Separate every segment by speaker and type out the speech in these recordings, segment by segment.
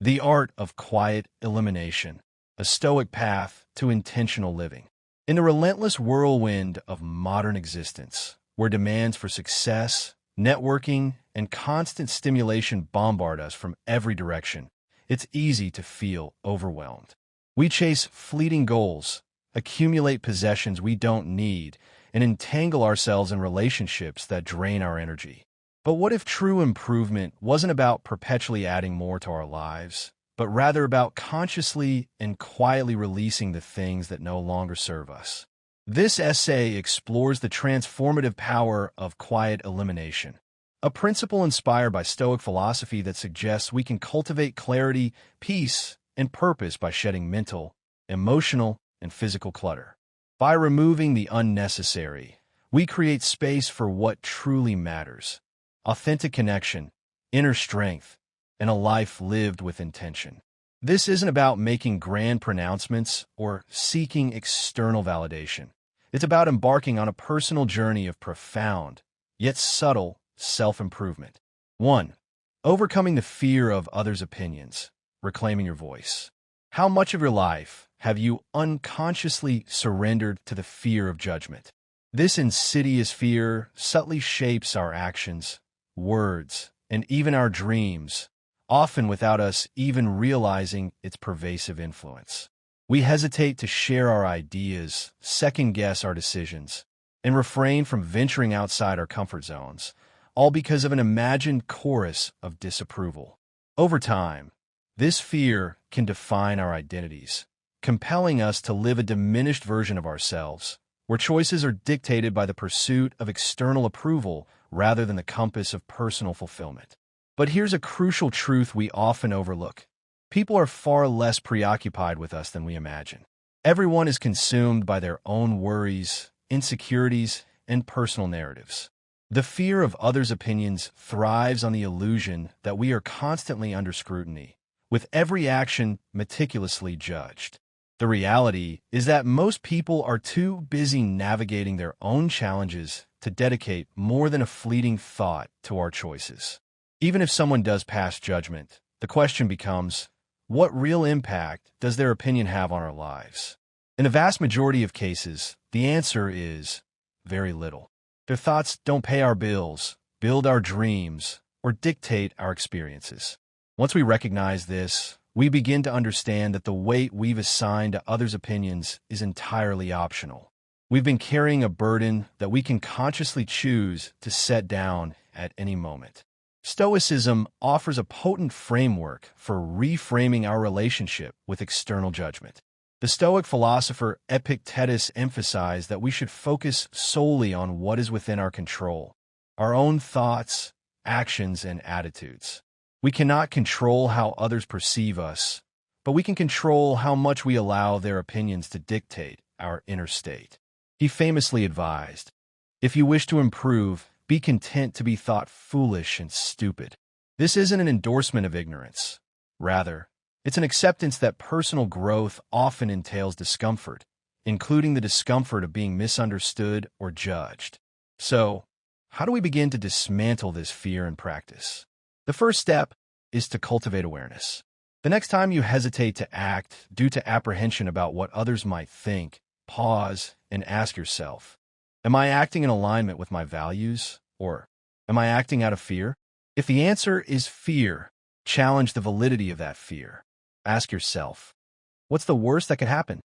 Speaker 1: The Art of Quiet Elimination, a Stoic Path to Intentional Living. In the relentless whirlwind of modern existence, where demands for success, networking, and constant stimulation bombard us from every direction, it's easy to feel overwhelmed. We chase fleeting goals, accumulate possessions we don't need, and entangle ourselves in relationships that drain our energy. But what if true improvement wasn't about perpetually adding more to our lives, but rather about consciously and quietly releasing the things that no longer serve us? This essay explores the transformative power of quiet elimination, a principle inspired by Stoic philosophy that suggests we can cultivate clarity, peace, and purpose by shedding mental, emotional, and physical clutter. By removing the unnecessary, we create space for what truly matters: authentic connection, inner strength, and a life lived with intention. This isn't about making grand pronouncements or seeking external validation. It's about embarking on a personal journey of profound, yet subtle, self-improvement. 1. Overcoming the fear of others' opinions, reclaiming your voice. How much of your life have you unconsciously surrendered to the fear of judgment? This insidious fear subtly shapes our actions, words, and even our dreams, often without us even realizing its pervasive influence. We hesitate to share our ideas, second-guess our decisions, and refrain from venturing outside our comfort zones, all because of an imagined chorus of disapproval. Over time, this fear can define our identities, compelling us to live a diminished version of ourselves, where choices are dictated by the pursuit of external approval rather than the compass of personal fulfillment. But here's a crucial truth we often overlook. People are far less preoccupied with us than we imagine. Everyone is consumed by their own worries, insecurities, and personal narratives. The fear of others' opinions thrives on the illusion that we are constantly under scrutiny, with every action meticulously judged. The reality is that most people are too busy navigating their own challenges to dedicate more than a fleeting thought to our choices. Even if someone does pass judgment, the question becomes, what real impact does their opinion have on our lives? In the vast majority of cases, the answer is very little. Their thoughts don't pay our bills, build our dreams, or dictate our experiences. Once we recognize this, we begin to understand that the weight we've assigned to others' opinions is entirely optional. We've been carrying a burden that we can consciously choose to set down at any moment. Stoicism offers a potent framework for reframing our relationship with external judgment. The Stoic philosopher Epictetus emphasized that we should focus solely on what is within our control, our own thoughts, actions, and attitudes. We cannot control how others perceive us, but we can control how much we allow their opinions to dictate our inner state. He famously advised, "If you wish to improve, be content to be thought foolish and stupid." This isn't an endorsement of ignorance. Rather, it's an acceptance that personal growth often entails discomfort, including the discomfort of being misunderstood or judged. So, how do we begin to dismantle this fear in practice? The first step is to cultivate awareness. The next time you hesitate to act due to apprehension about what others might think, pause and ask yourself, am I acting in alignment with my values, or am I acting out of fear? If the answer is fear, challenge the validity of that fear. Ask yourself, what's the worst that could happen?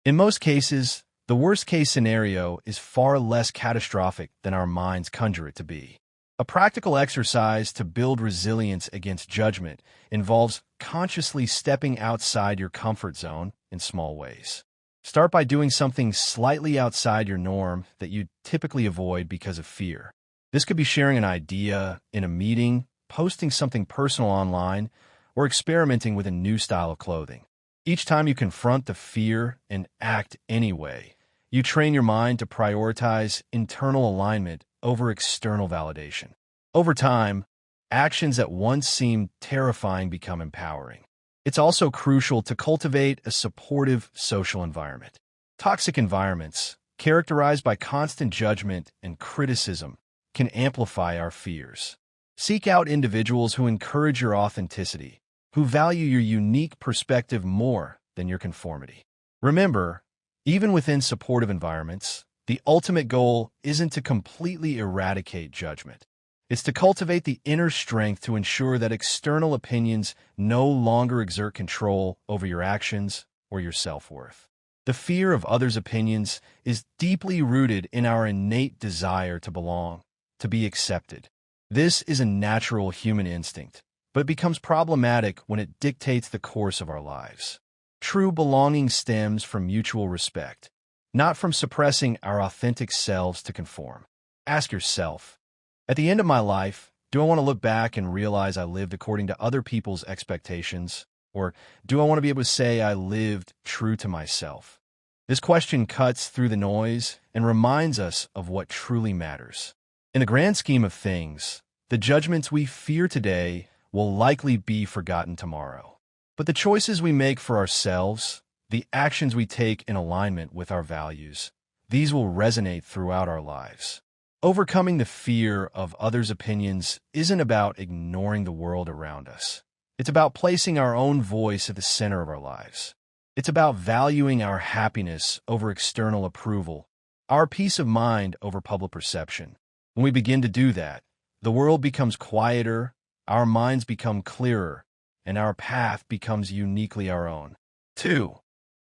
Speaker 1: In most cases, the worst-case scenario is far less catastrophic than our minds conjure it to be. A practical exercise to build resilience against judgment involves consciously stepping outside your comfort zone in small ways. Start by doing something slightly outside your norm that you typically avoid because of fear. This could be sharing an idea in a meeting, posting something personal online, or experimenting with a new style of clothing. Each time you confront the fear and act anyway, you train your mind to prioritize internal alignment over external validation. Over time, actions that once seemed terrifying become empowering. It's also crucial to cultivate a supportive social environment. Toxic environments, characterized by constant judgment and criticism, can amplify our fears. Seek out individuals who encourage your authenticity, who value your unique perspective more than your conformity. Remember, even within supportive environments, the ultimate goal isn't to completely eradicate judgment. It's to cultivate the inner strength to ensure that external opinions no longer exert control over your actions or your self-worth. The fear of others' opinions is deeply rooted in our innate desire to belong, to be accepted. This is a natural human instinct, but it becomes problematic when it dictates the course of our lives. True belonging stems from mutual respect, not from suppressing our authentic selves to conform. Ask yourself, at the end of my life, do I want to look back and realize I lived according to other people's expectations? Or do I want to be able to say I lived true to myself? This question cuts through the noise and reminds us of what truly matters. In the grand scheme of things, the judgments we fear today will likely be forgotten tomorrow. But the choices we make for ourselves, the actions we take in alignment with our values, these will resonate throughout our lives. Overcoming the fear of others' opinions isn't about ignoring the world around us. It's about placing our own voice at the center of our lives. It's about valuing our happiness over external approval, our peace of mind over public perception. When we begin to do that, the world becomes quieter, our minds become clearer, and our path becomes uniquely our own. 2.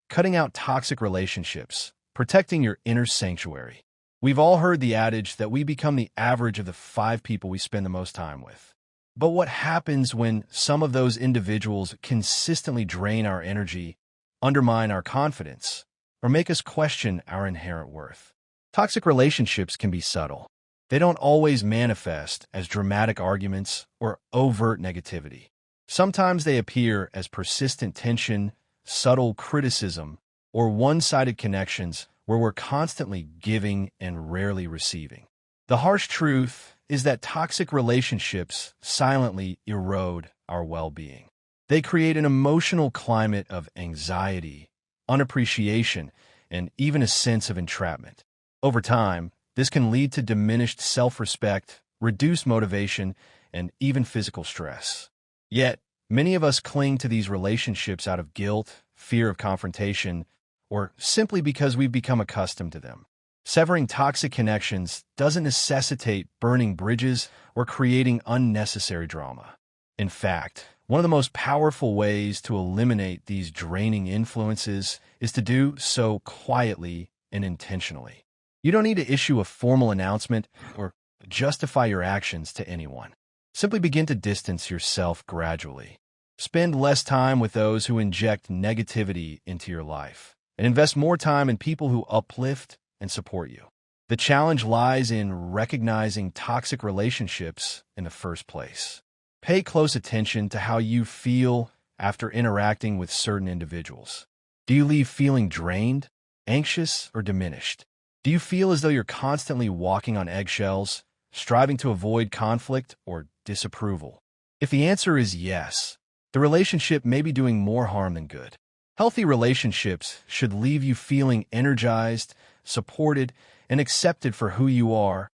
Speaker 1: Cutting out toxic relationships, protecting your inner sanctuary. We've all heard the adage that we become the average of the 5 people we spend the most time with. But what happens when some of those individuals consistently drain our energy, undermine our confidence, or make us question our inherent worth? Toxic relationships can be subtle. They don't always manifest as dramatic arguments or overt negativity. Sometimes they appear as persistent tension, subtle criticism, or one-sided connections where we're constantly giving and rarely receiving. The harsh truth is that toxic relationships silently erode our well-being. They create an emotional climate of anxiety, unappreciation, and even a sense of entrapment. Over time, this can lead to diminished self-respect, reduced motivation, and even physical stress. Yet, many of us cling to these relationships out of guilt, fear of confrontation, or simply because we've become accustomed to them. Severing toxic connections doesn't necessitate burning bridges or creating unnecessary drama. In fact, one of the most powerful ways to eliminate these draining influences is to do so quietly and intentionally. You don't need to issue a formal announcement or justify your actions to anyone. Simply begin to distance yourself gradually. Spend less time with those who inject negativity into your life, and invest more time in people who uplift and support you. The challenge lies in recognizing toxic relationships in the first place. Pay close attention to how you feel after interacting with certain individuals. Do you leave feeling drained, anxious, or diminished? Do you feel as though you're constantly walking on eggshells, striving to avoid conflict or disapproval? If the answer is yes, the relationship may be doing more harm than good. Healthy relationships should leave you feeling energized, supported, and accepted for who you are,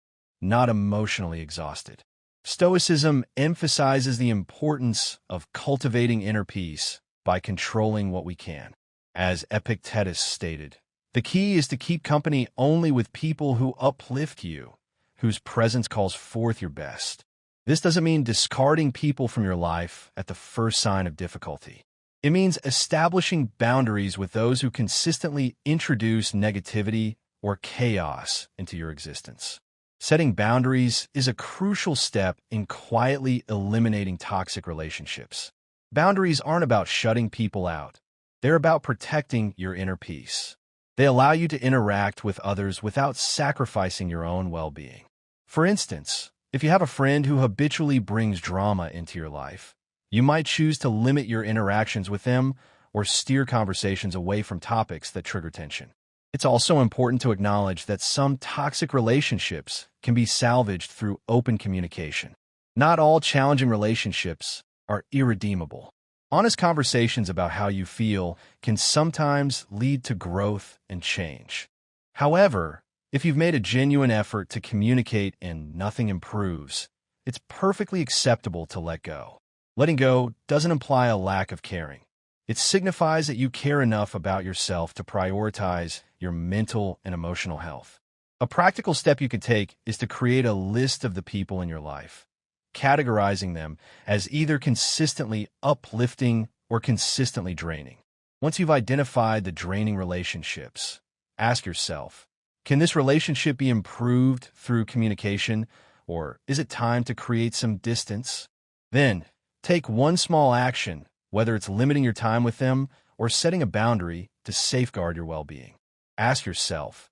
Speaker 1: not emotionally exhausted. Stoicism emphasizes the importance of cultivating inner peace by controlling what we can. As Epictetus stated, the key is to keep company only with people who uplift you, whose presence calls forth your best. This doesn't mean discarding people from your life at the first sign of difficulty. It means establishing boundaries with those who consistently introduce negativity or chaos into your existence. Setting boundaries is a crucial step in quietly eliminating toxic relationships. Boundaries aren't about shutting people out. They're about protecting your inner peace. They allow you to interact with others without sacrificing your own well-being. For instance, if you have a friend who habitually brings drama into your life, you might choose to limit your interactions with them or steer conversations away from topics that trigger tension. It's also important to acknowledge that some toxic relationships can be salvaged through open communication. Not all challenging relationships are irredeemable. Honest conversations about how you feel can sometimes lead to growth and change. However, if you've made a genuine effort to communicate and nothing improves, it's perfectly acceptable to let go. Letting go doesn't imply a lack of caring. It signifies that you care enough about yourself to prioritize your mental and emotional health. A practical step you can take is to create a list of the people in your life, categorizing them as either consistently uplifting or consistently draining. Once you've identified the draining relationships, ask yourself, can this relationship be improved through communication, or is it time to create some distance? Then, take one small action, whether it's limiting your time with them or setting a boundary to safeguard your well-being. Ask yourself,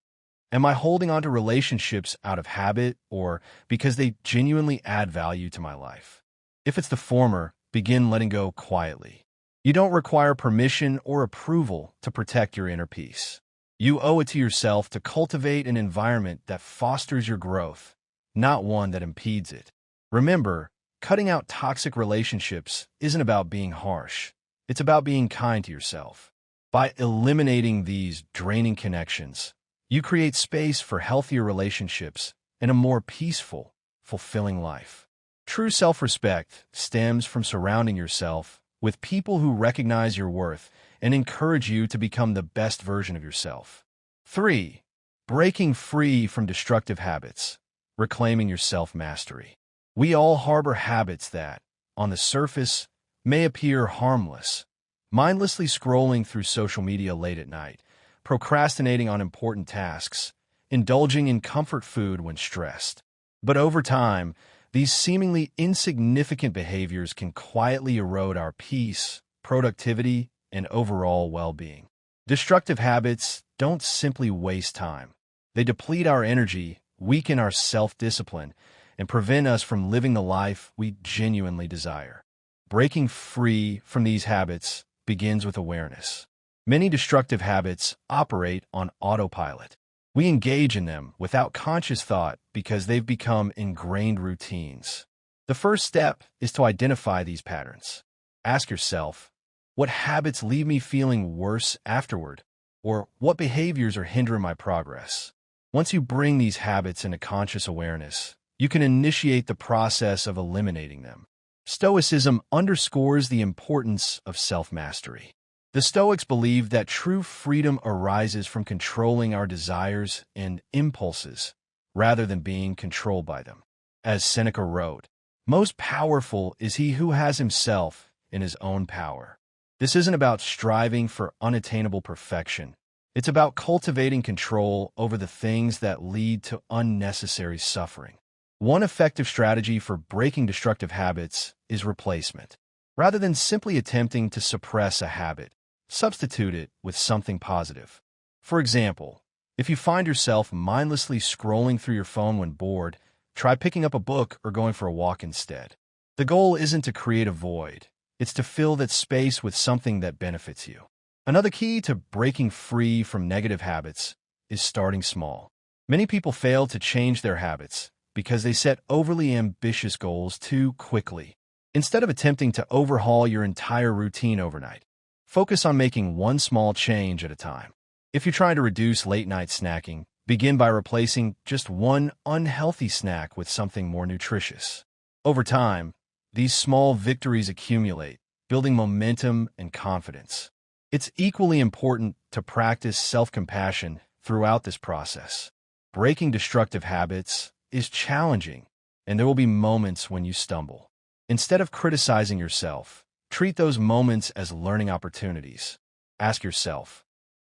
Speaker 1: am I holding on to relationships out of habit or because they genuinely add value to my life? If it's the former, begin letting go quietly. You don't require permission or approval to protect your inner peace. You owe it to yourself to cultivate an environment that fosters your growth, not one that impedes it. Remember, cutting out toxic relationships isn't about being harsh. It's about being kind to yourself. By eliminating these draining connections, you create space for healthier relationships and a more peaceful, fulfilling life. True self-respect stems from surrounding yourself with people who recognize your worth and encourage you to become the best version of yourself. 3. Breaking free from destructive habits, reclaiming your self-mastery. We all harbor habits that, on the surface, may appear harmless. Mindlessly scrolling through social media late at night, procrastinating on important tasks, indulging in comfort food when stressed. But over time, these seemingly insignificant behaviors can quietly erode our peace, productivity, and overall well-being. Destructive habits don't simply waste time. They deplete our energy, weaken our self-discipline, and prevent us from living the life we genuinely desire. Breaking free from these habits begins with awareness. Many destructive habits operate on autopilot. We engage in them without conscious thought because they've become ingrained routines. The first step is to identify these patterns. Ask yourself, what habits leave me feeling worse afterward? Or what behaviors are hindering my progress? Once you bring these habits into conscious awareness, you can initiate the process of eliminating them. Stoicism underscores the importance of self-mastery. The Stoics believed that true freedom arises from controlling our desires and impulses, rather than being controlled by them. As Seneca wrote, "Most powerful is he who has himself in his own power." This isn't about striving for unattainable perfection. It's about cultivating control over the things that lead to unnecessary suffering. One effective strategy for breaking destructive habits is replacement. Rather than simply attempting to suppress a habit, substitute it with something positive. For example, if you find yourself mindlessly scrolling through your phone when bored, try picking up a book or going for a walk instead. The goal isn't to create a void. It's to fill that space with something that benefits you. Another key to breaking free from negative habits is starting small. Many people fail to change their habits because they set overly ambitious goals too quickly. Instead of attempting to overhaul your entire routine overnight, focus on making one small change at a time. If you're trying to reduce late-night snacking, begin by replacing just one unhealthy snack with something more nutritious. Over time, these small victories accumulate, building momentum and confidence. It's equally important to practice self-compassion throughout this process. Breaking destructive habits is challenging, and there will be moments when you stumble. Instead of criticizing yourself, treat those moments as learning opportunities. Ask yourself,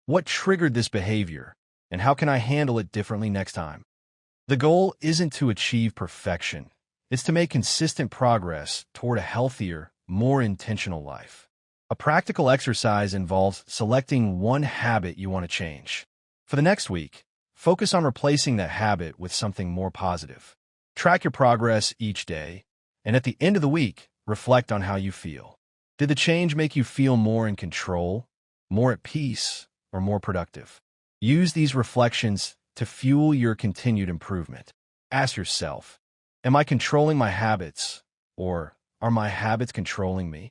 Speaker 1: what triggered this behavior, and how can I handle it differently next time? The goal isn't to achieve perfection. It's to make consistent progress toward a healthier, more intentional life. A practical exercise involves selecting one habit you want to change. For the next week, focus on replacing that habit with something more positive. Track your progress each day, and at the end of the week, reflect on how you feel. Did the change make you feel more in control, more at peace, or more productive? Use these reflections to fuel your continued improvement. Ask yourself, am I controlling my habits, or are my habits controlling me?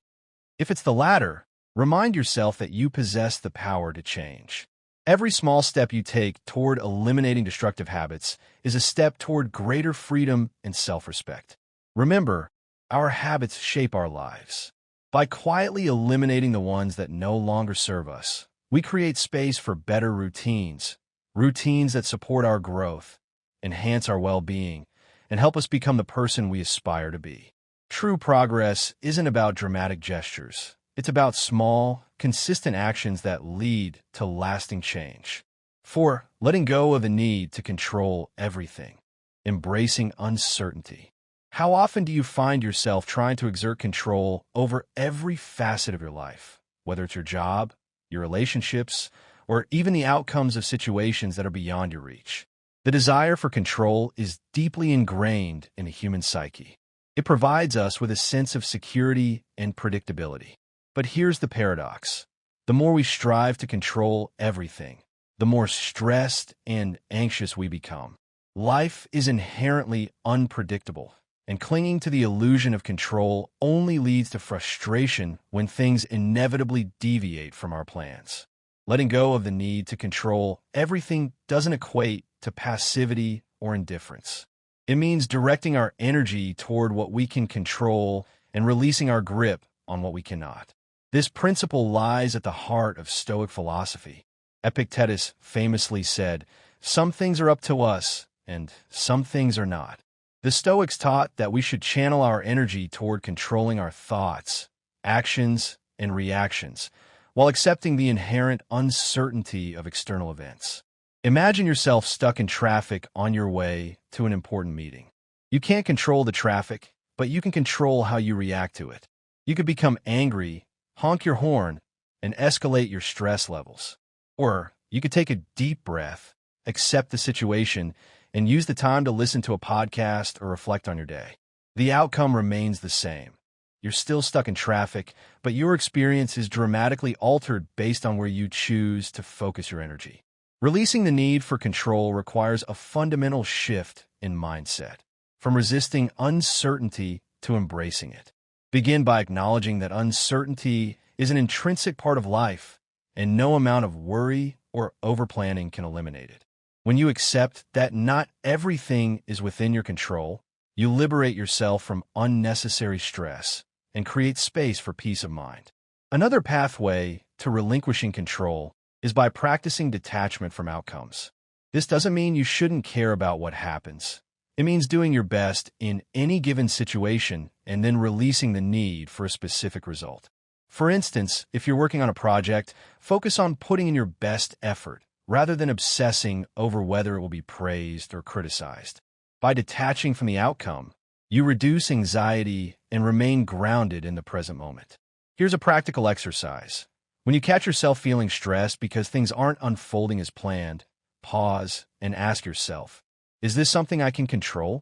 Speaker 1: If it's the latter, remind yourself that you possess the power to change. Every small step you take toward eliminating destructive habits is a step toward greater freedom and self-respect. Remember, our habits shape our lives. By quietly eliminating the ones that no longer serve us, we create space for better routines, routines that support our growth, enhance our well-being, and help us become the person we aspire to be. True progress isn't about dramatic gestures. It's about small, consistent actions that lead to lasting change. 4. Letting go of the need to control everything. Embracing uncertainty. How often do you find yourself trying to exert control over every facet of your life, whether it's your job, your relationships, or even the outcomes of situations that are beyond your reach? The desire for control is deeply ingrained in the human psyche. It provides us with a sense of security and predictability. But here's the paradox. The more we strive to control everything, the more stressed and anxious we become. Life is inherently unpredictable, and clinging to the illusion of control only leads to frustration when things inevitably deviate from our plans. Letting go of the need to control everything doesn't equate to passivity or indifference. It means directing our energy toward what we can control and releasing our grip on what we cannot. This principle lies at the heart of Stoic philosophy. Epictetus famously said, "Some things are up to us, and some things are not." The Stoics taught that we should channel our energy toward controlling our thoughts, actions, and reactions, while accepting the inherent uncertainty of external events. Imagine yourself stuck in traffic on your way to an important meeting. You can't control the traffic, but you can control how you react to it. You could become angry, honk your horn, and escalate your stress levels. Or you could take a deep breath, accept the situation, and use the time to listen to a podcast or reflect on your day. The outcome remains the same. You're still stuck in traffic, but your experience is dramatically altered based on where you choose to focus your energy. Releasing the need for control requires a fundamental shift in mindset, from resisting uncertainty to embracing it. Begin by acknowledging that uncertainty is an intrinsic part of life, and no amount of worry or overplanning can eliminate it. When you accept that not everything is within your control, you liberate yourself from unnecessary stress and create space for peace of mind. Another pathway to relinquishing control is by practicing detachment from outcomes. This doesn't mean you shouldn't care about what happens. It means doing your best in any given situation and then releasing the need for a specific result. For instance, if you're working on a project, focus on putting in your best effort rather than obsessing over whether it will be praised or criticized. By detaching from the outcome, you reduce anxiety and remain grounded in the present moment. Here's a practical exercise. When you catch yourself feeling stressed because things aren't unfolding as planned, pause and ask yourself, is this something I can control?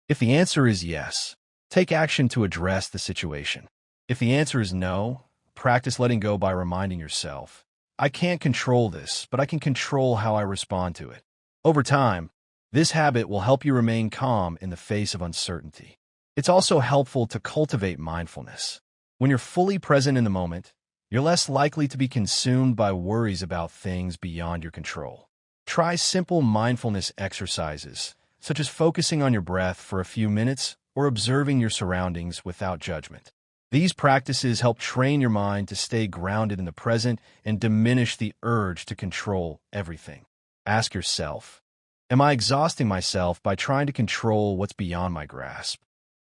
Speaker 1: If the answer is yes, take action to address the situation. If the answer is no, practice letting go by reminding yourself, I can't control this, but I can control how I respond to it. Over time, this habit will help you remain calm in the face of uncertainty. It's also helpful to cultivate mindfulness. When you're fully present in the moment, you're less likely to be consumed by worries about things beyond your control. Try simple mindfulness exercises, such as focusing on your breath for a few minutes or observing your surroundings without judgment. These practices help train your mind to stay grounded in the present and diminish the urge to control everything. Ask yourself, am I exhausting myself by trying to control what's beyond my grasp?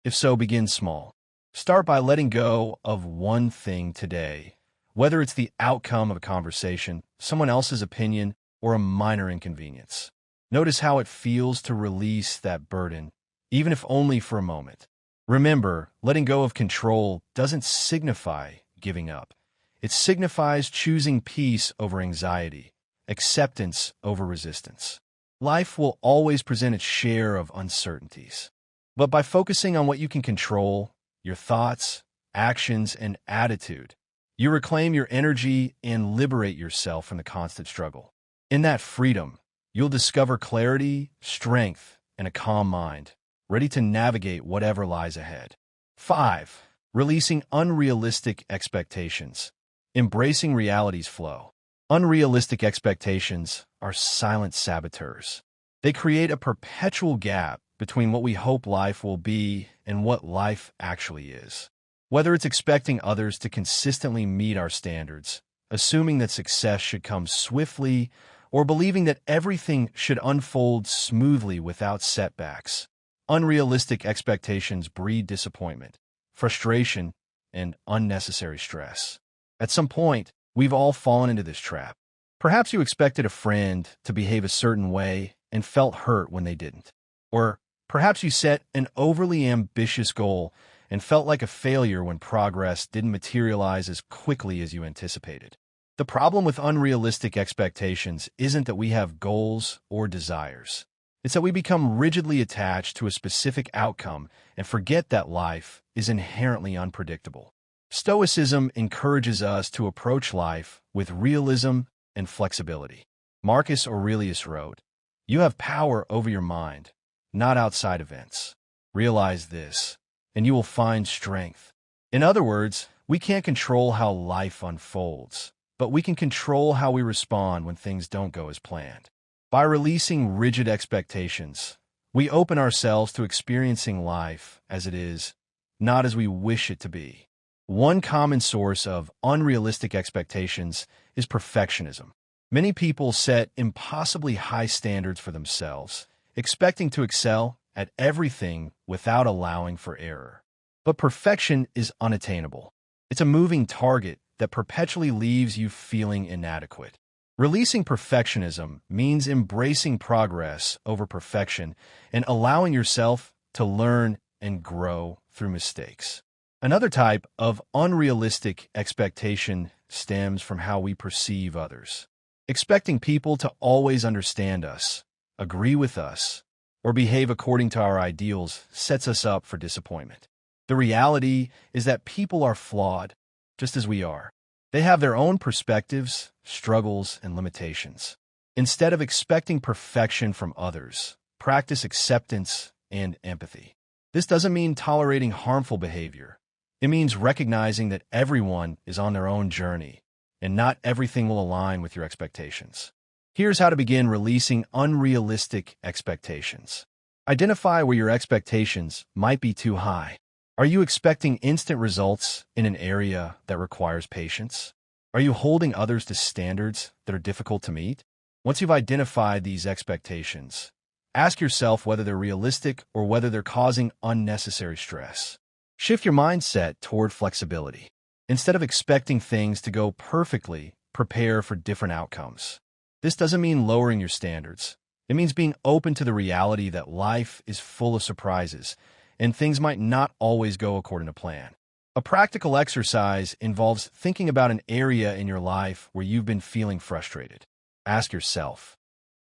Speaker 1: If so, begin small. Start by letting go of one thing today, whether it's the outcome of a conversation, someone else's opinion, or a minor inconvenience. Notice how it feels to release that burden, even if only for a moment. Remember, letting go of control doesn't signify giving up. It signifies choosing peace over anxiety, acceptance over resistance. Life will always present its share of uncertainties. But by focusing on what you can control, your thoughts, actions, and attitude, you reclaim your energy and liberate yourself from the constant struggle. In that freedom, you'll discover clarity, strength, and a calm mind, ready to navigate whatever lies ahead. 5. Releasing unrealistic expectations. Embracing reality's flow. Unrealistic expectations are silent saboteurs. They create a perpetual gap between what we hope life will be and what life actually is. Whether it's expecting others to consistently meet our standards, assuming that success should come swiftly, or believing that everything should unfold smoothly without setbacks. Unrealistic expectations breed disappointment, frustration, and unnecessary stress. At some point, we've all fallen into this trap. Perhaps you expected a friend to behave a certain way and felt hurt when they didn't. Or perhaps you set an overly ambitious goal and felt like a failure when progress didn't materialize as quickly as you anticipated. The problem with unrealistic expectations isn't that we have goals or desires. It's that we become rigidly attached to a specific outcome and forget that life is inherently unpredictable. Stoicism encourages us to approach life with realism and flexibility. Marcus Aurelius wrote, "You have power over your mind, not outside events. Realize this, and you will find strength." In other words, we can't control how life unfolds, but we can control how we respond when things don't go as planned. By releasing rigid expectations, we open ourselves to experiencing life as it is, not as we wish it to be. One common source of unrealistic expectations is perfectionism. Many people set impossibly high standards for themselves, expecting to excel at everything without allowing for error. But perfection is unattainable. It's a moving target that perpetually leaves you feeling inadequate. Releasing perfectionism means embracing progress over perfection and allowing yourself to learn and grow through mistakes. Another type of unrealistic expectation stems from how we perceive others. Expecting people to always understand us, agree with us, or behave according to our ideals sets us up for disappointment. The reality is that people are flawed, just as we are. They have their own perspectives, struggles, and limitations. Instead of expecting perfection from others, practice acceptance and empathy. This doesn't mean tolerating harmful behavior. It means recognizing that everyone is on their own journey, and not everything will align with your expectations. Here's how to begin releasing unrealistic expectations. Identify where your expectations might be too high. Are you expecting instant results in an area that requires patience? Are you holding others to standards that are difficult to meet? Once you've identified these expectations, ask yourself whether they're realistic or whether they're causing unnecessary stress. Shift your mindset toward flexibility. Instead of expecting things to go perfectly, prepare for different outcomes. This doesn't mean lowering your standards. It means being open to the reality that life is full of surprises, and things might not always go according to plan. A practical exercise involves thinking about an area in your life where you've been feeling frustrated. Ask yourself,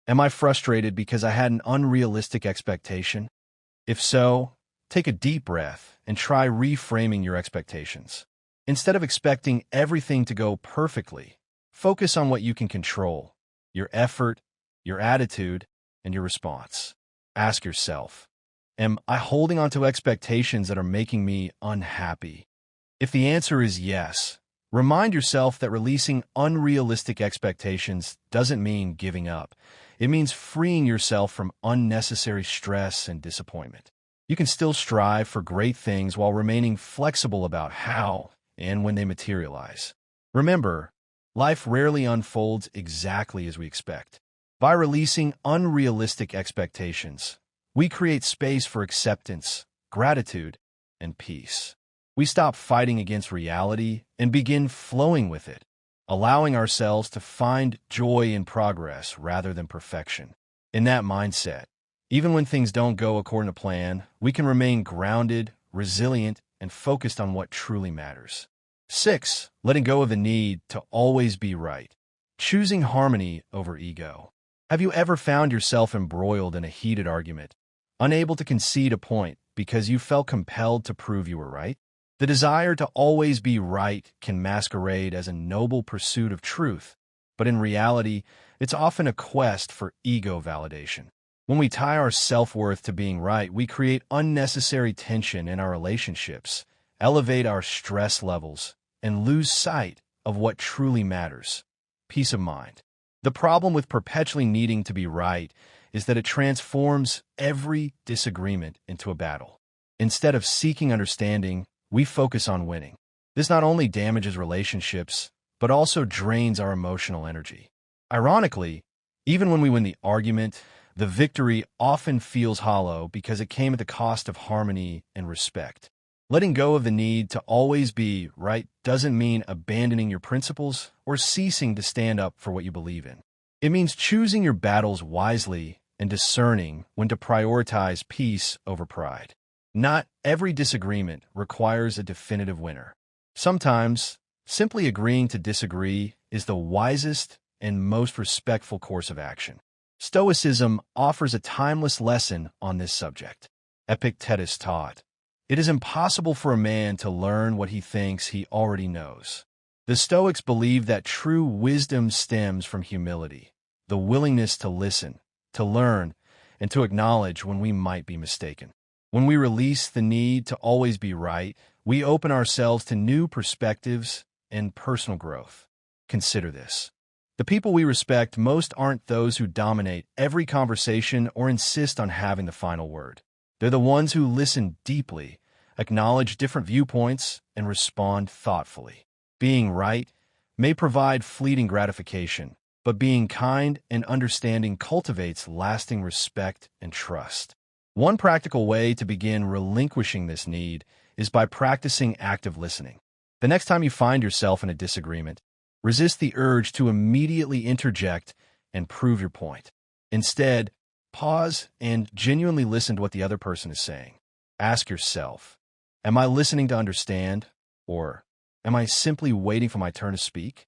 Speaker 1: am I frustrated because I had an unrealistic expectation? If so, take a deep breath and try reframing your expectations. Instead of expecting everything to go perfectly, focus on what you can control, your effort, your attitude, and your response. Ask yourself, am I holding on to expectations that are making me unhappy? If the answer is yes, remind yourself that releasing unrealistic expectations doesn't mean giving up. It means freeing yourself from unnecessary stress and disappointment. You can still strive for great things while remaining flexible about how and when they materialize. Remember, life rarely unfolds exactly as we expect. By releasing unrealistic expectations, we create space for acceptance, gratitude, and peace. We stop fighting against reality and begin flowing with it, allowing ourselves to find joy in progress rather than perfection. In that mindset, even when things don't go according to plan, we can remain grounded, resilient, and focused on what truly matters. 6. Letting go of the need to always be right. Choosing harmony over ego. Have you ever found yourself embroiled in a heated argument, unable to concede a point because you felt compelled to prove you were right? The desire to always be right can masquerade as a noble pursuit of truth, but in reality, it's often a quest for ego validation. When we tie our self-worth to being right, we create unnecessary tension in our relationships, elevate our stress levels, and lose sight of what truly matters: peace of mind. The problem with perpetually needing to be right is that it transforms every disagreement into a battle. Instead of seeking understanding, we focus on winning. This not only damages relationships, but also drains our emotional energy. Ironically, even when we win the argument, the victory often feels hollow because it came at the cost of harmony and respect. Letting go of the need to always be right doesn't mean abandoning your principles or ceasing to stand up for what you believe in. It means choosing your battles wisely and discerning when to prioritize peace over pride. Not every disagreement requires a definitive winner. Sometimes, simply agreeing to disagree is the wisest and most respectful course of action. Stoicism offers a timeless lesson on this subject. Epictetus taught, "It is impossible for a man to learn what he thinks he already knows." The Stoics believe that true wisdom stems from humility, the willingness to listen, to learn, and to acknowledge when we might be mistaken. When we release the need to always be right, we open ourselves to new perspectives and personal growth. Consider this. The people we respect most aren't those who dominate every conversation or insist on having the final word. They're the ones who listen deeply, acknowledge different viewpoints, and respond thoughtfully. Being right may provide fleeting gratification, but being kind and understanding cultivates lasting respect and trust. One practical way to begin relinquishing this need is by practicing active listening. The next time you find yourself in a disagreement, resist the urge to immediately interject and prove your point. Instead, pause and genuinely listen to what the other person is saying. Ask yourself, am I listening to understand, or am I simply waiting for my turn to speak?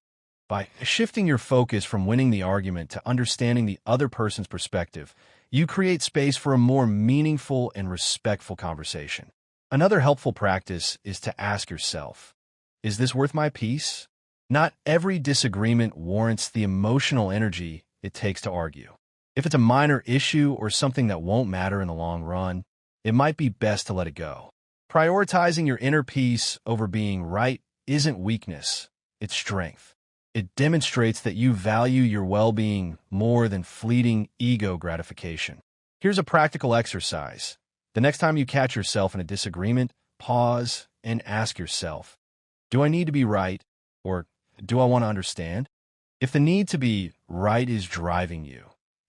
Speaker 1: By shifting your focus from winning the argument to understanding the other person's perspective, you create space for a more meaningful and respectful conversation. Another helpful practice is to ask yourself, is this worth my peace? Not every disagreement warrants the emotional energy it takes to argue. If it's a minor issue or something that won't matter in the long run, it might be best to let it go. Prioritizing your inner peace over being right isn't weakness, it's strength. It demonstrates that you value your well-being more than fleeting ego gratification. Here's a practical exercise. The next time you catch yourself in a disagreement, pause and ask yourself, do I need to be right, or do I want to understand? If the need to be right is driving you,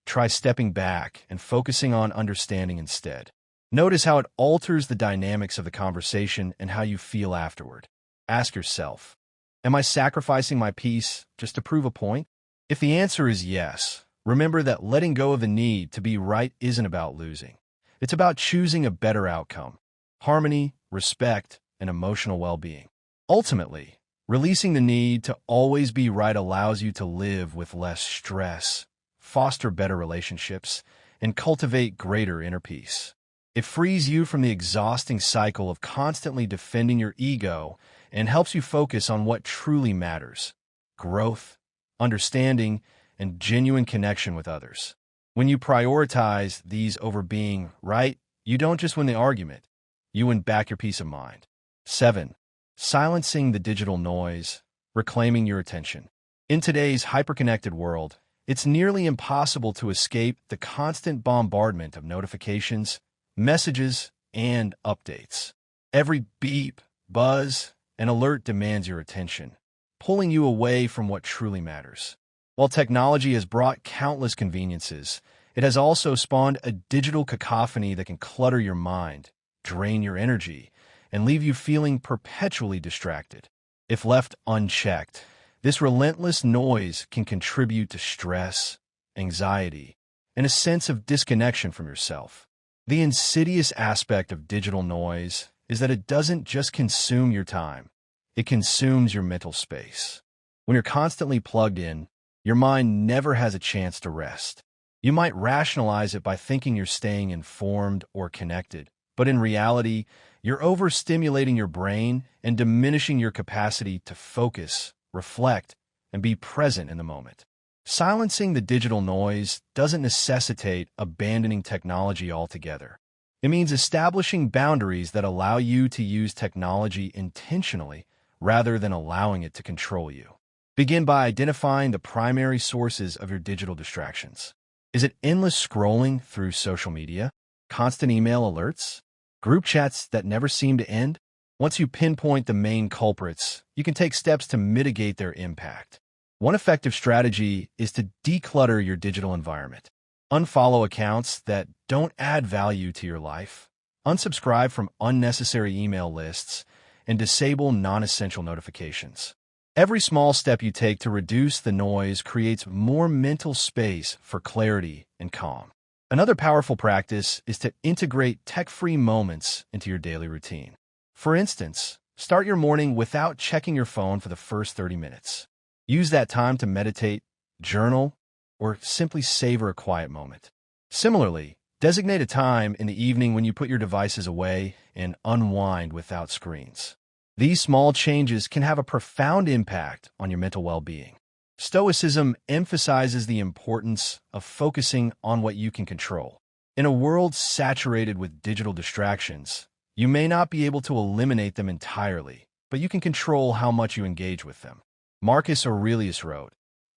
Speaker 1: try stepping back and focusing on understanding instead. Notice how it alters the dynamics of the conversation and how you feel afterward. Ask yourself, am I sacrificing my peace just to prove a point? If the answer is yes, remember that letting go of the need to be right isn't about losing. It's about choosing a better outcome, harmony, respect, and emotional well-being. Ultimately, releasing the need to always be right allows you to live with less stress, foster better relationships, and cultivate greater inner peace. It frees you from the exhausting cycle of constantly defending your ego and helps you focus on what truly matters: growth, understanding, and genuine connection with others. When you prioritize these over being right, you don't just win the argument, you win back your peace of mind. 7. Silencing the digital noise, reclaiming your attention. In today's hyperconnected world, it's nearly impossible to escape the constant bombardment of notifications, messages, and updates. Every beep, buzz, and alert demands your attention, pulling you away from what truly matters. While technology has brought countless conveniences, it has also spawned a digital cacophony that can clutter your mind, drain your energy, and leave you feeling perpetually distracted. If left unchecked, this relentless noise can contribute to stress, anxiety, and a sense of disconnection from yourself. The insidious aspect of digital noise is that it doesn't just consume your time, it consumes your mental space. When you're constantly plugged in, your mind never has a chance to rest. You might rationalize it by thinking you're staying informed or connected, but in reality, you're overstimulating your brain and diminishing your capacity to focus, reflect, and be present in the moment. Silencing the digital noise doesn't necessitate abandoning technology altogether. It means establishing boundaries that allow you to use technology intentionally rather than allowing it to control you. Begin by identifying the primary sources of your digital distractions. Is it endless scrolling through social media? Constant email alerts? Group chats that never seem to end? Once you pinpoint the main culprits, you can take steps to mitigate their impact. One effective strategy is to declutter your digital environment. Unfollow accounts that don't add value to your life. Unsubscribe from unnecessary email lists and disable non-essential notifications. Every small step you take to reduce the noise creates more mental space for clarity and calm. Another powerful practice is to integrate tech-free moments into your daily routine. For instance, start your morning without checking your phone for the first 30 minutes. Use that time to meditate, journal, or simply savor a quiet moment. Similarly, designate a time in the evening when you put your devices away and unwind without screens. These small changes can have a profound impact on your mental well-being. Stoicism emphasizes the importance of focusing on what you can control. In a world saturated with digital distractions, you may not be able to eliminate them entirely, but you can control how much you engage with them. Marcus Aurelius wrote,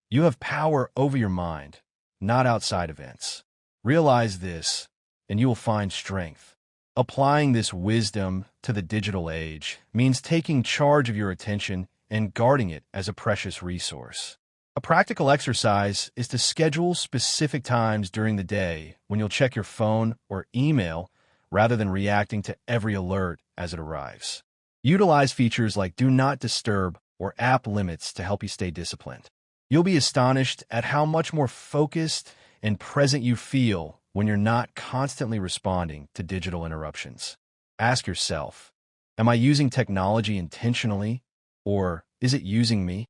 Speaker 1: "You have power over your mind, not outside events. Realize this, and you will find strength." Applying this wisdom to the digital age means taking charge of your attention and guarding it as a precious resource. A practical exercise is to schedule specific times during the day when you'll check your phone or email rather than reacting to every alert as it arrives. Utilize features like Do Not Disturb or app limits to help you stay disciplined. You'll be astonished at how much more focused and present you feel when you're not constantly responding to digital interruptions. Ask yourself, am I using technology intentionally, or is it using me?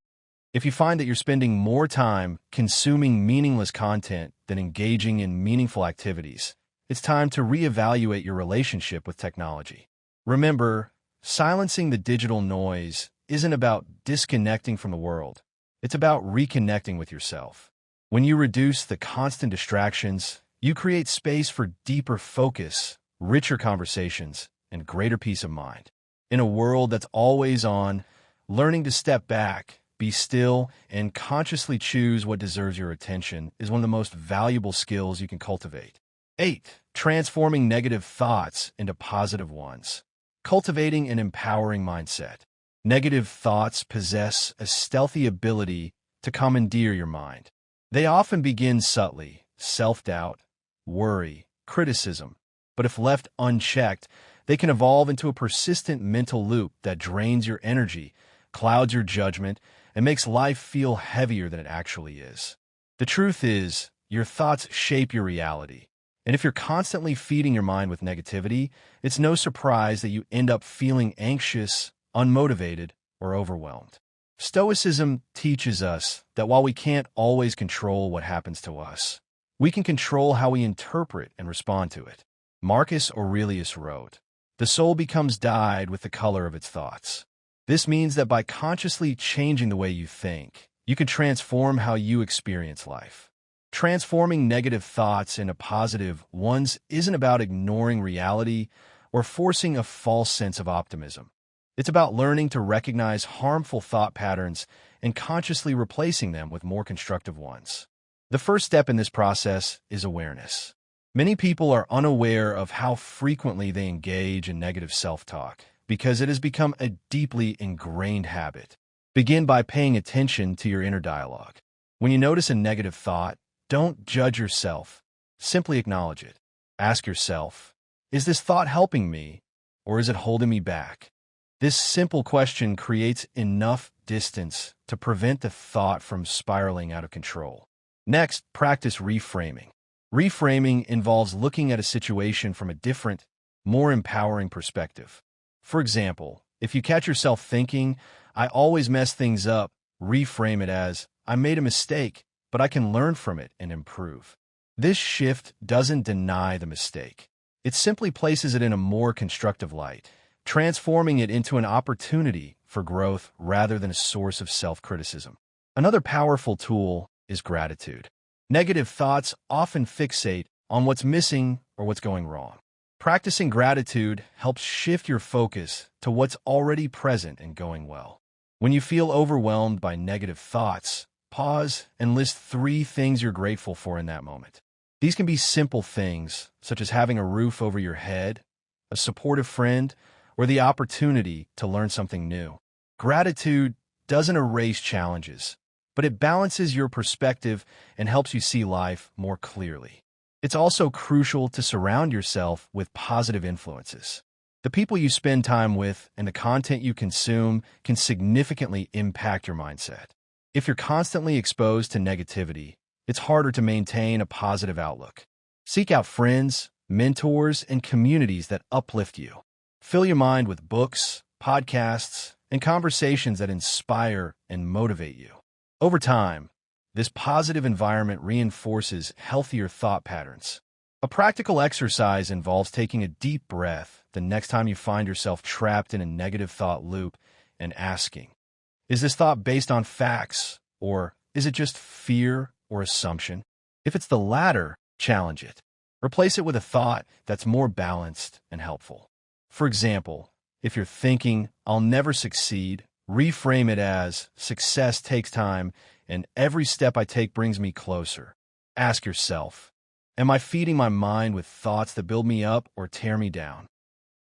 Speaker 1: If you find that you're spending more time consuming meaningless content than engaging in meaningful activities, it's time to reevaluate your relationship with technology. Remember, silencing the digital noise isn't about disconnecting from the world. It's about reconnecting with yourself. When you reduce the constant distractions, you create space for deeper focus, richer conversations, and greater peace of mind. In a world that's always on, learning to step back, be still, and consciously choose what deserves your attention is one of the most valuable skills you can cultivate. 8. Transforming negative thoughts into positive ones. Cultivating an empowering mindset. Negative thoughts possess a stealthy ability to commandeer your mind. They often begin subtly, self-doubt, worry, criticism, but if left unchecked, they can evolve into a persistent mental loop that drains your energy, clouds your judgment, and makes life feel heavier than it actually is. The truth is, your thoughts shape your reality. And if you're constantly feeding your mind with negativity, it's no surprise that you end up feeling anxious, unmotivated, or overwhelmed. Stoicism teaches us that while we can't always control what happens to us, we can control how we interpret and respond to it. Marcus Aurelius wrote, "The soul becomes dyed with the color of its thoughts." This means that by consciously changing the way you think, you can transform how you experience life. Transforming negative thoughts into positive ones isn't about ignoring reality or forcing a false sense of optimism. It's about learning to recognize harmful thought patterns and consciously replacing them with more constructive ones. The first step in this process is awareness. Many people are unaware of how frequently they engage in negative self-talk because it has become a deeply ingrained habit. Begin by paying attention to your inner dialogue. When you notice a negative thought, don't judge yourself. Simply acknowledge it. Ask yourself, is this thought helping me, or is it holding me back? This simple question creates enough distance to prevent the thought from spiraling out of control. Next, practice reframing. Reframing involves looking at a situation from a different, more empowering perspective. For example, if you catch yourself thinking, "I always mess things up," reframe it as, "I made a mistake, but I can learn from it and improve." This shift doesn't deny the mistake. It simply places it in a more constructive light, transforming it into an opportunity for growth rather than a source of self-criticism. Another powerful tool is gratitude. Negative thoughts often fixate on what's missing or what's going wrong. Practicing gratitude helps shift your focus to what's already present and going well. When you feel overwhelmed by negative thoughts, pause and list 3 things you're grateful for in that moment. These can be simple things, such as having a roof over your head, a supportive friend, or the opportunity to learn something new. Gratitude doesn't erase challenges, but it balances your perspective and helps you see life more clearly. It's also crucial to surround yourself with positive influences. The people you spend time with and the content you consume can significantly impact your mindset. If you're constantly exposed to negativity, it's harder to maintain a positive outlook. Seek out friends, mentors, and communities that uplift you. Fill your mind with books, podcasts, and conversations that inspire and motivate you. Over time, this positive environment reinforces healthier thought patterns. A practical exercise involves taking a deep breath the next time you find yourself trapped in a negative thought loop and asking, is this thought based on facts, or is it just fear or assumption? If it's the latter, challenge it. Replace it with a thought that's more balanced and helpful. For example, if you're thinking, I'll never succeed, reframe it as, success takes time, and every step I take brings me closer. Ask yourself, am I feeding my mind with thoughts that build me up or tear me down?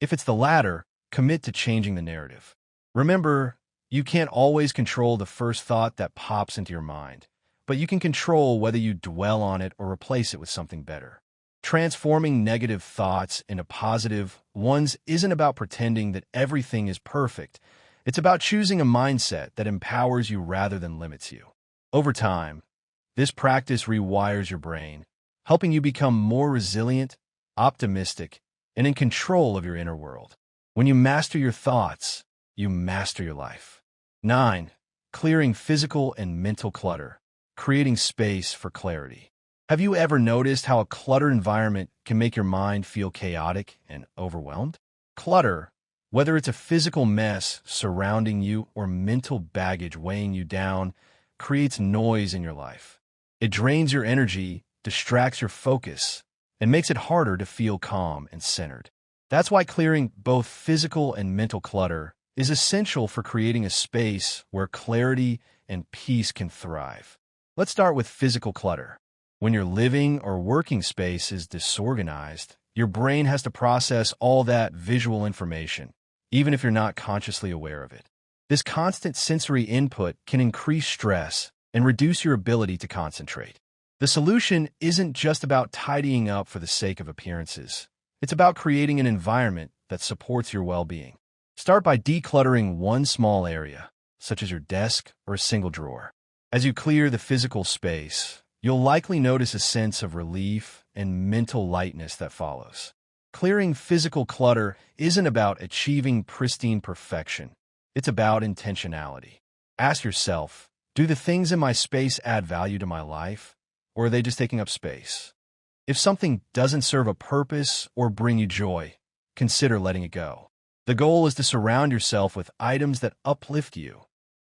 Speaker 1: If it's the latter, commit to changing the narrative. Remember, you can't always control the first thought that pops into your mind, but you can control whether you dwell on it or replace it with something better. Transforming negative thoughts into positive ones isn't about pretending that everything is perfect. It's about choosing a mindset that empowers you rather than limits you. Over time, this practice rewires your brain, helping you become more resilient, optimistic, and in control of your inner world. When you master your thoughts, you master your life. 9. Clearing physical and mental clutter, creating space for clarity. Have you ever noticed how a cluttered environment can make your mind feel chaotic and overwhelmed? Clutter, whether it's a physical mess surrounding you or mental baggage weighing you down, creates noise in your life. It drains your energy, distracts your focus, and makes it harder to feel calm and centered. That's why clearing both physical and mental clutter is essential for creating a space where clarity and peace can thrive. Let's start with physical clutter. When your living or working space is disorganized, your brain has to process all that visual information, even if you're not consciously aware of it. This constant sensory input can increase stress and reduce your ability to concentrate. The solution isn't just about tidying up for the sake of appearances. It's about creating an environment that supports your well-being. Start by decluttering one small area, such as your desk or a single drawer. As you clear the physical space, you'll likely notice a sense of relief and mental lightness that follows. Clearing physical clutter isn't about achieving pristine perfection. It's about intentionality. Ask yourself, do the things in my space add value to my life? Or are they just taking up space? If something doesn't serve a purpose or bring you joy, consider letting it go. The goal is to surround yourself with items that uplift you,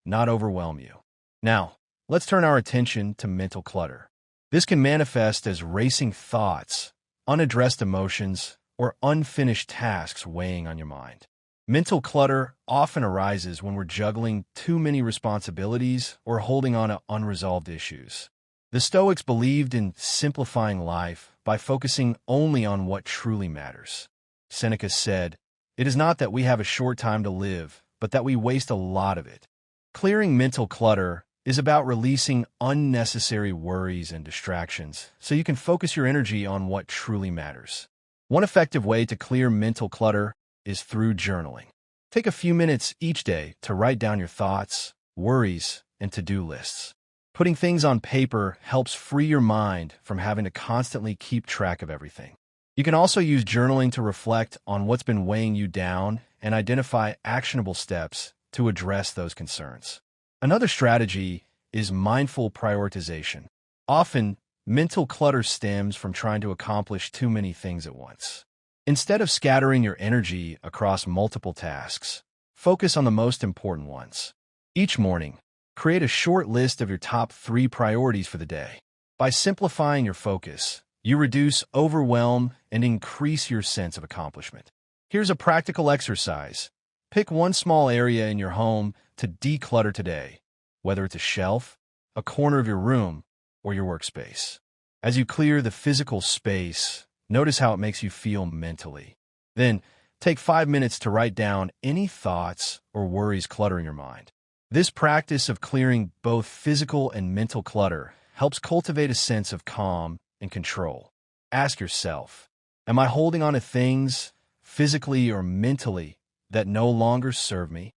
Speaker 1: not overwhelm you. Now, let's turn our attention to mental clutter. This can manifest as racing thoughts, unaddressed emotions, or unfinished tasks weighing on your mind. Mental clutter often arises when we're juggling too many responsibilities or holding on to unresolved issues. The Stoics believed in simplifying life by focusing only on what truly matters. Seneca said, "It is not that we have a short time to live, but that we waste a lot of it." Clearing mental clutter is about releasing unnecessary worries and distractions so you can focus your energy on what truly matters. One effective way to clear mental clutter is through journaling. Take a few minutes each day to write down your thoughts, worries, and to-do lists. Putting things on paper helps free your mind from having to constantly keep track of everything. You can also use journaling to reflect on what's been weighing you down and identify actionable steps to address those concerns. Another strategy is mindful prioritization. Often, mental clutter stems from trying to accomplish too many things at once. Instead of scattering your energy across multiple tasks, focus on the most important ones. Each morning, create a short list of your top 3 priorities for the day. By simplifying your focus, you reduce overwhelm and increase your sense of accomplishment. Here's a practical exercise. Pick one small area in your home to declutter today, whether it's a shelf, a corner of your room, or your workspace. As you clear the physical space, notice how it makes you feel mentally. Then, take 5 minutes to write down any thoughts or worries cluttering your mind. This practice of clearing both physical and mental clutter helps cultivate a sense of calm and control. Ask yourself, am I holding on to things, physically or mentally, that no longer serve me?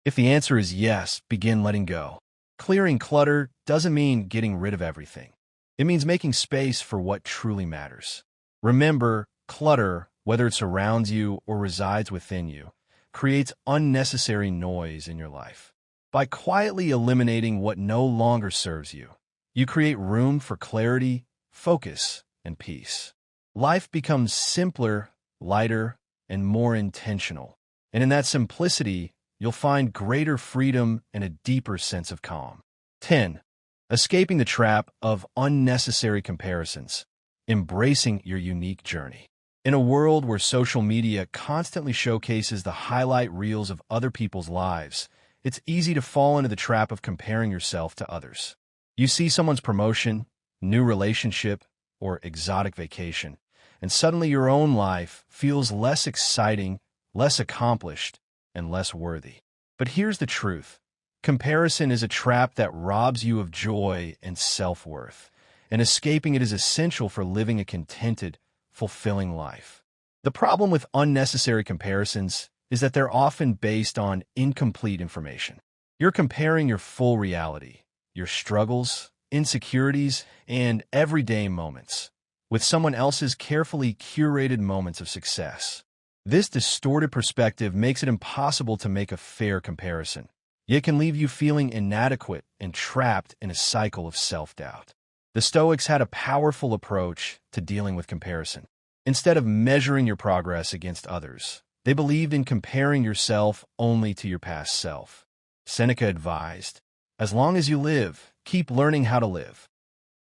Speaker 1: If the answer is yes, begin letting go. Clearing clutter doesn't mean getting rid of everything. It means making space for what truly matters. Remember, clutter, whether it surrounds you or resides within you, creates unnecessary noise in your life. By quietly eliminating what no longer serves you, you create room for clarity, focus, and peace. Life becomes simpler, lighter, and more intentional. And in that simplicity, you'll find greater freedom and a deeper sense of calm. 10. Escaping the trap of unnecessary comparisons. Embracing your unique journey. In a world where social media constantly showcases the highlight reels of other people's lives, it's easy to fall into the trap of comparing yourself to others. You see someone's promotion, new relationship, or exotic vacation, and suddenly your own life feels less exciting, less accomplished, and less worthy. But here's the truth. Comparison is a trap that robs you of joy and self-worth, and escaping it is essential for living a contented, fulfilling life. The problem with unnecessary comparisons is that they're often based on incomplete information. You're comparing your full reality, your struggles, insecurities, and everyday moments, with someone else's carefully curated moments of success. This distorted perspective makes it impossible to make a fair comparison, yet can leave you feeling inadequate and trapped in a cycle of self-doubt. The Stoics had a powerful approach to dealing with comparison. Instead of measuring your progress against others, they believed in comparing yourself only to your past self. Seneca advised, "As long as you live, keep learning how to live."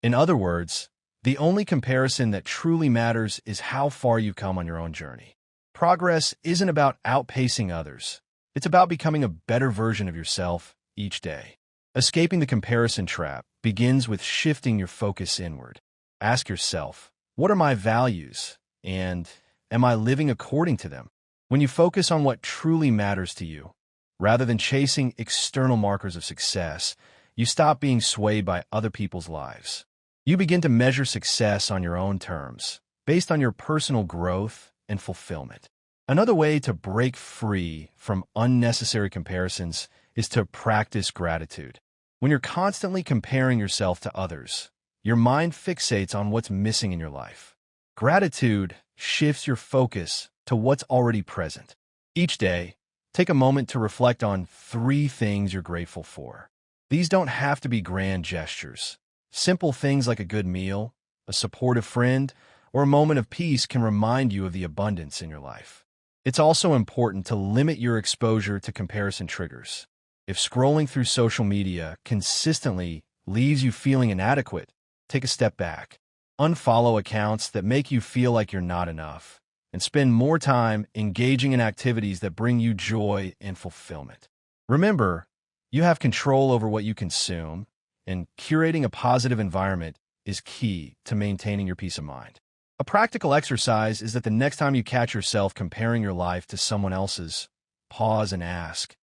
Speaker 1: In other words, the only comparison that truly matters is how far you've come on your own journey. Progress isn't about outpacing others. It's about becoming a better version of yourself each day. Escaping the comparison trap begins with shifting your focus inward. Ask yourself, what are my values? And am I living according to them? When you focus on what truly matters to you, rather than chasing external markers of success, you stop being swayed by other people's lives. You begin to measure success on your own terms, based on your personal growth and fulfillment. Another way to break free from unnecessary comparisons is to practice gratitude. When you're constantly comparing yourself to others, your mind fixates on what's missing in your life. Gratitude shifts your focus to what's already present. Each day, take a moment to reflect on 3 things you're grateful for. These don't have to be grand gestures. Simple things like a good meal, a supportive friend, or a moment of peace can remind you of the abundance in your life. It's also important to limit your exposure to comparison triggers. If scrolling through social media consistently leaves you feeling inadequate, take a step back. Unfollow accounts that make you feel like you're not enough, and spend more time engaging in activities that bring you joy and fulfillment. Remember, you have control over what you consume, and curating a positive environment is key to maintaining your peace of mind. A practical exercise is that the next time you catch yourself comparing your life to someone else's, pause and ask,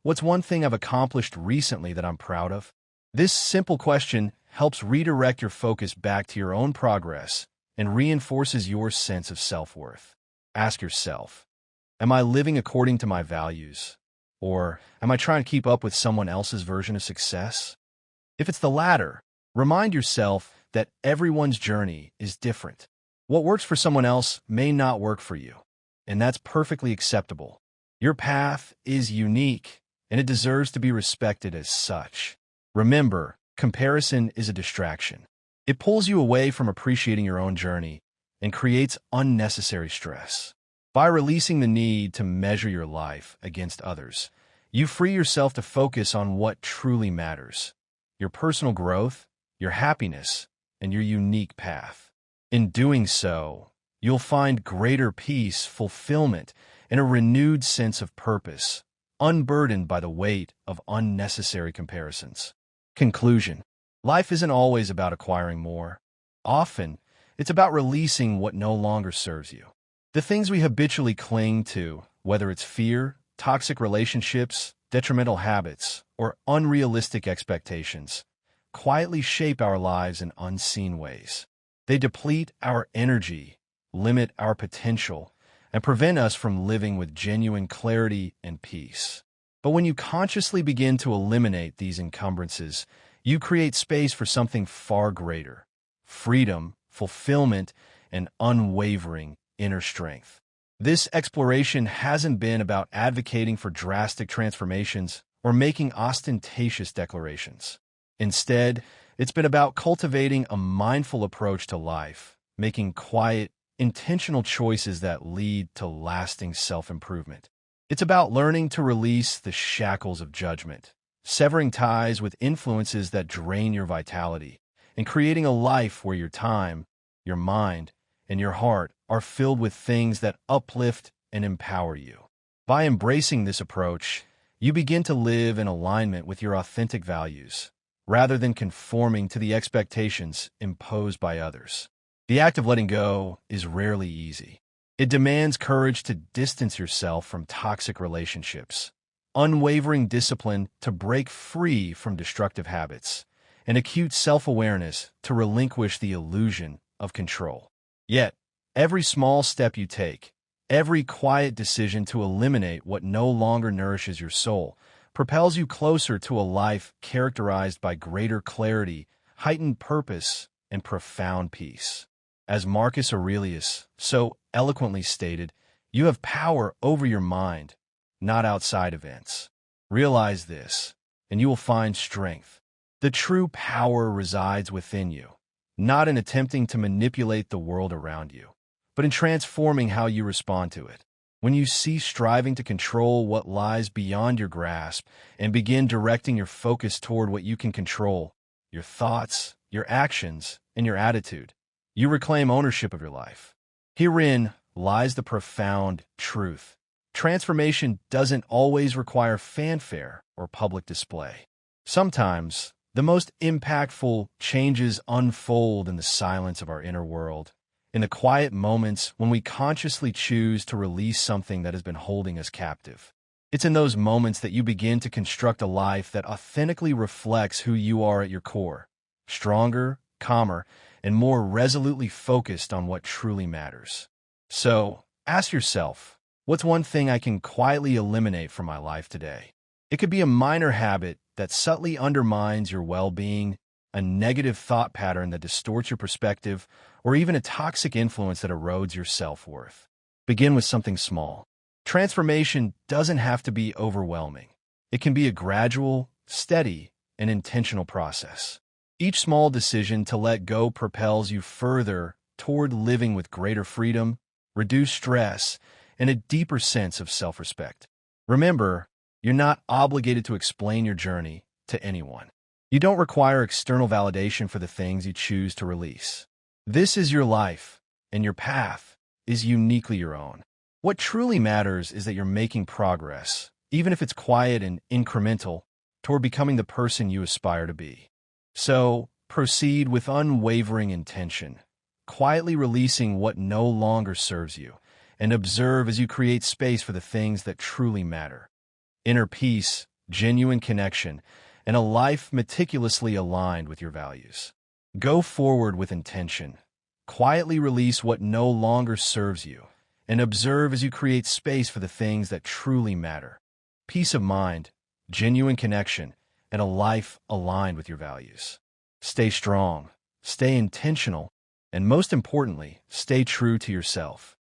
Speaker 1: what's one thing I've accomplished recently that I'm proud of? This simple question helps redirect your focus back to your own progress and reinforces your sense of self-worth. Ask yourself, am I living according to my values? Or am I trying to keep up with someone else's version of success? If it's the latter, remind yourself that everyone's journey is different. What works for someone else may not work for you, and that's perfectly acceptable. Your path is unique, and it deserves to be respected as such. Remember, comparison is a distraction. It pulls you away from appreciating your own journey and creates unnecessary stress. By releasing the need to measure your life against others, you free yourself to focus on what truly matters: your personal growth, your happiness, and your unique path. In doing so, you'll find greater peace, fulfillment, and a renewed sense of purpose, unburdened by the weight of unnecessary comparisons. Conclusion: life isn't always about acquiring more. Often, it's about releasing what no longer serves you. The things we habitually cling to, whether it's fear, toxic relationships, detrimental habits, or unrealistic expectations, quietly shape our lives in unseen ways. They deplete our energy, limit our potential, and prevent us from living with genuine clarity and peace. But when you consciously begin to eliminate these encumbrances, you create space for something far greater: freedom, fulfillment, and unwavering inner strength. This exploration hasn't been about advocating for drastic transformations or making ostentatious declarations. Instead, it's been about cultivating a mindful approach to life, making quiet, intentional choices that lead to lasting self-improvement. It's about learning to release the shackles of judgment, severing ties with influences that drain your vitality, and creating a life where your time, your mind, and your heart are filled with things that uplift and empower you. By embracing this approach, you begin to live in alignment with your authentic values, rather than conforming to the expectations imposed by others. The act of letting go is rarely easy. It demands courage to distance yourself from toxic relationships, unwavering discipline to break free from destructive habits, and acute self-awareness to relinquish the illusion of control. Yet, every small step you take, every quiet decision to eliminate what no longer nourishes your soul, propels you closer to a life characterized by greater clarity, heightened purpose, and profound peace. As Marcus Aurelius so eloquently stated, you have power over your mind, not outside events. Realize this, and you will find strength. The true power resides within you, not in attempting to manipulate the world around you, but in transforming how you respond to it. When you cease striving to control what lies beyond your grasp and begin directing your focus toward what you can control, your thoughts, your actions, and your attitude, you reclaim ownership of your life. Herein lies the profound truth. Transformation doesn't always require fanfare or public display. Sometimes, the most impactful changes unfold in the silence of our inner world, in the quiet moments when we consciously choose to release something that has been holding us captive. It's in those moments that you begin to construct a life that authentically reflects who you are at your core, stronger, calmer, and more resolutely focused on what truly matters. So, ask yourself, what's one thing I can quietly eliminate from my life today? It could be a minor habit that subtly undermines your well-being, a negative thought pattern that distorts your perspective, or even a toxic influence that erodes your self-worth. Begin with something small. Transformation doesn't have to be overwhelming. It can be a gradual, steady, and intentional process. Each small decision to let go propels you further toward living with greater freedom, reduced stress, and a deeper sense of self-respect. Remember, you're not obligated to explain your journey to anyone. You don't require external validation for the things you choose to release. This is your life, and your path is uniquely your own. What truly matters is that you're making progress, even if it's quiet and incremental, toward becoming the person you aspire to be. So, proceed with unwavering intention, quietly releasing what no longer serves you, and observe as you create space for the things that truly matter. Inner peace, genuine connection, and a life meticulously aligned with your values. Go forward with intention. Quietly release what no longer serves you, and observe as you create space for the things that truly matter. Peace of mind, genuine connection, and a life aligned with your values. Stay strong, stay intentional, and most importantly, stay true to yourself.